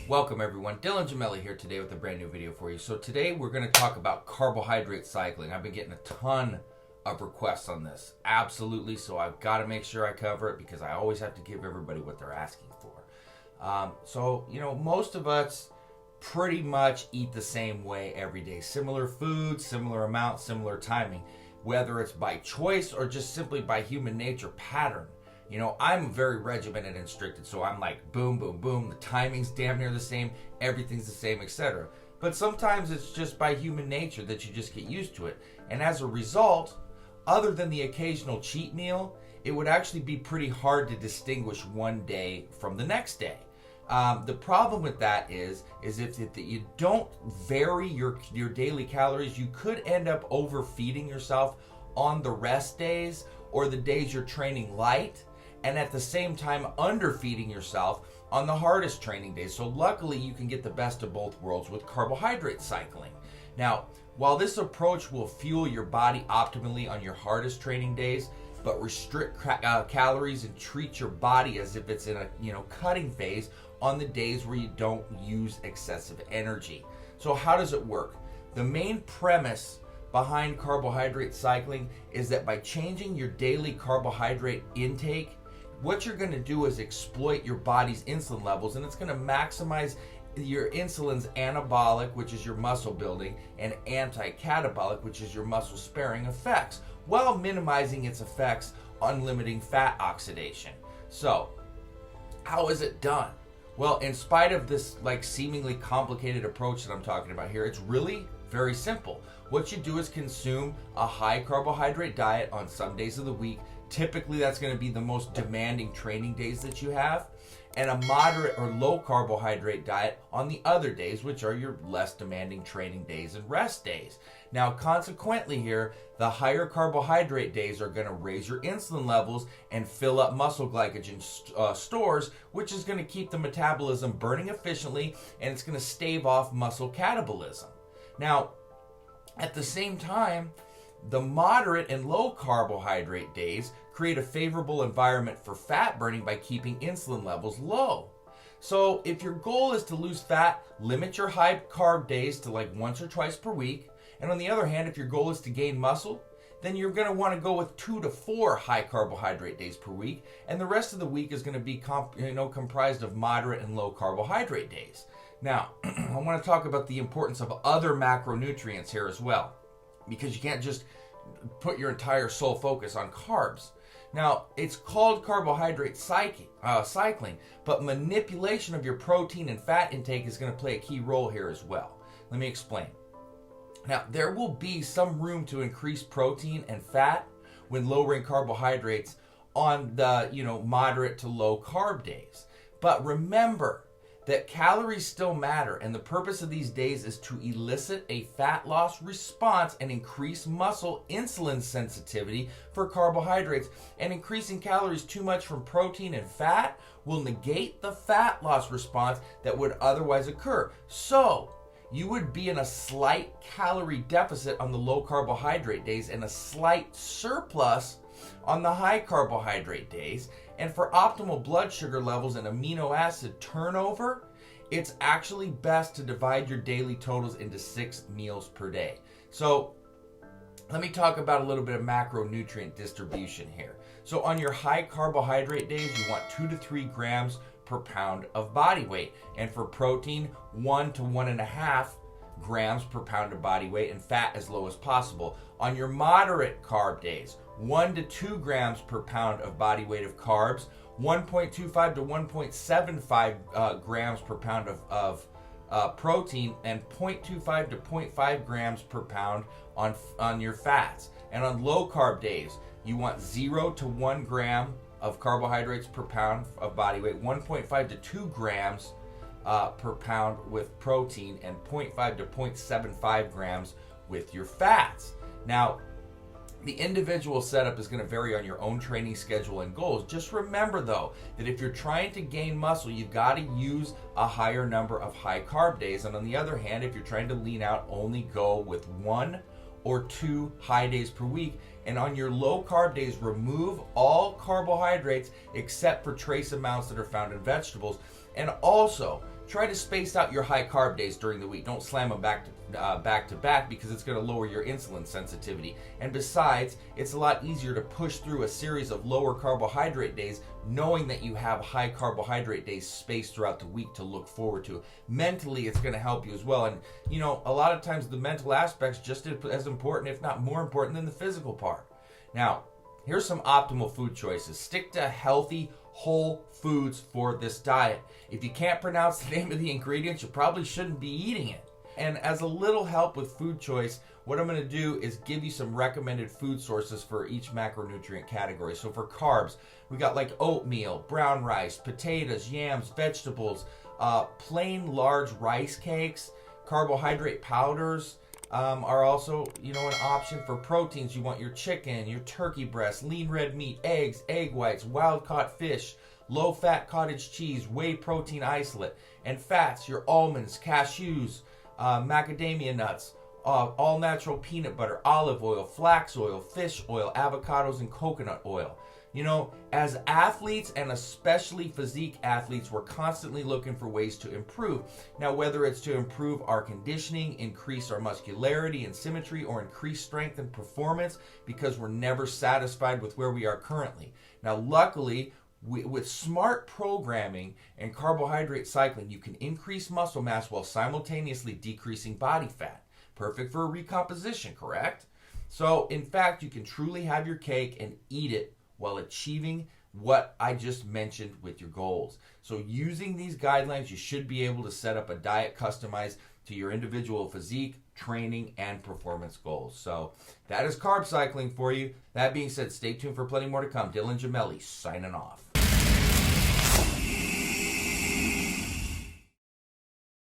Welcome everyone, Dylan Gemelli here today with a brand new video for you. So today we're going to talk about carbohydrate cycling. I've been getting a ton of requests on this, absolutely, so I've got to make sure I cover it because I always have to give everybody what they're asking for. Most of us pretty much eat the same way every day. Similar food, similar amount, similar timing, whether it's by choice or just simply by human nature pattern. You know, I'm very regimented and restricted, so I'm like boom, boom, boom. The timing's damn near the same, everything's the same, etc. But sometimes it's just by human nature that you just get used to it. And as a result, other than the occasional cheat meal, it would actually be pretty hard to distinguish one day from the next day. The problem with that is if you don't vary your daily calories, you could end up overfeeding yourself on the rest days or the days you're training light, and at the same time underfeeding yourself on the hardest training days. So luckily you can get the best of both worlds with carbohydrate cycling. Now, while this approach will fuel your body optimally on your hardest training days, but restrict calories and treat your body as if it's in a cutting phase on the days where you don't use excessive energy. So how does it work? The main premise behind carbohydrate cycling is that by changing your daily carbohydrate intake, what you're going to do is exploit your body's insulin levels, and it's going to maximize your insulin's anabolic, which is your muscle building, and anti-catabolic, which is your muscle sparing effects, while minimizing its effects on limiting fat oxidation. So, how is it done? Well, in spite of this seemingly complicated approach that I'm talking about here, it's really very simple. What you do is consume a high carbohydrate diet on some days of the week. Typically that's going to be the most demanding training days that you have, and a moderate or low carbohydrate diet on the other days, which are your less demanding training days and rest days. Now, consequently here, the higher carbohydrate days are going to raise your insulin levels and fill up muscle glycogen stores, which is going to keep the metabolism burning efficiently, and it's going to stave off muscle catabolism. Now, at the same time, the moderate and low carbohydrate days create a favorable environment for fat burning by keeping insulin levels low. So if your goal is to lose fat, limit your high carb days to once or twice per week. And on the other hand, if your goal is to gain muscle, then you're going to want to go with 2 to 4 high carbohydrate days per week. And the rest of the week is going to be comprised of moderate and low carbohydrate days. Now, I want to talk about the importance of other macronutrients here as well, because you can't just put your entire sole focus on carbs. Now, it's called carbohydrate cycling, but manipulation of your protein and fat intake is going to play a key role here as well. Let me explain. Now, there will be some room to increase protein and fat when lowering carbohydrates on the, moderate to low carb days. But remember that calories still matter, and the purpose of these days is to elicit a fat loss response and increase muscle insulin sensitivity for carbohydrates. And increasing calories too much from protein and fat will negate the fat loss response that would otherwise occur. So you would be in a slight calorie deficit on the low carbohydrate days and a slight surplus on the high carbohydrate days. And for optimal blood sugar levels and amino acid turnover, it's actually best to divide your daily totals into 6 meals per day. So let me talk about a little bit of macronutrient distribution here. So on your high carbohydrate days, you want 2 to 3 grams per pound of body weight. And for protein, 1 to 1.5 grams per pound of body weight, and fat as low as possible. On your moderate carb days, 1 to 2 grams per pound of body weight of carbs, 1.25 to 1.75 grams per pound of protein, and 0.25 to 0.5 grams per pound on your fats. And on low carb days, you want 0 to 1 gram of carbohydrates per pound of body weight, 1.5 to 2 grams per pound with protein, and 0.5 to 0.75 grams with your fats. Now, the individual setup is going to vary on your own training schedule and goals. Just remember, though, that if you're trying to gain muscle, you've got to use a higher number of high carb days. And on the other hand, if you're trying to lean out, only go with 1 or 2 high days per week. And on your low carb days, remove all carbohydrates except for trace amounts that are found in vegetables. And also, try to space out your high carb days during the week. Don't slam them back to back because it's going to lower your insulin sensitivity. And besides, it's a lot easier to push through a series of lower carbohydrate days knowing that you have high carbohydrate days spaced throughout the week to look forward to. Mentally, it's going to help you as well. And you know, a lot of times the mental aspect's just as important, if not more important, than the physical part. Now, here's some optimal food choices. Stick to healthy, whole foods for this diet. If you can't pronounce the name of the ingredients, you probably shouldn't be eating it. And as a little help with food choice, what I'm going to do is give you some recommended food sources for each macronutrient category. So for carbs, we got like oatmeal, brown rice, potatoes, yams, vegetables, plain large rice cakes, carbohydrate powders, are also, an option. For proteins. You want your chicken, your turkey breast, lean red meat, eggs, egg whites, wild-caught fish, low-fat cottage cheese, whey protein isolate, and fats, your almonds, cashews, macadamia nuts, all-natural peanut butter, olive oil, flax oil, fish oil, avocados, and coconut oil. As athletes, and especially physique athletes, we're constantly looking for ways to improve. Now, whether it's to improve our conditioning, increase our muscularity and symmetry, or increase strength and performance, because we're never satisfied with where we are currently. Now, luckily, with smart programming and carbohydrate cycling, you can increase muscle mass while simultaneously decreasing body fat. Perfect for recomposition, correct? So, in fact, you can truly have your cake and eat it while achieving what I just mentioned with your goals. So using these guidelines, you should be able to set up a diet customized to your individual physique, training, and performance goals. So that is carb cycling for you. That being said, stay tuned for plenty more to come. Dylan Gemelli signing off.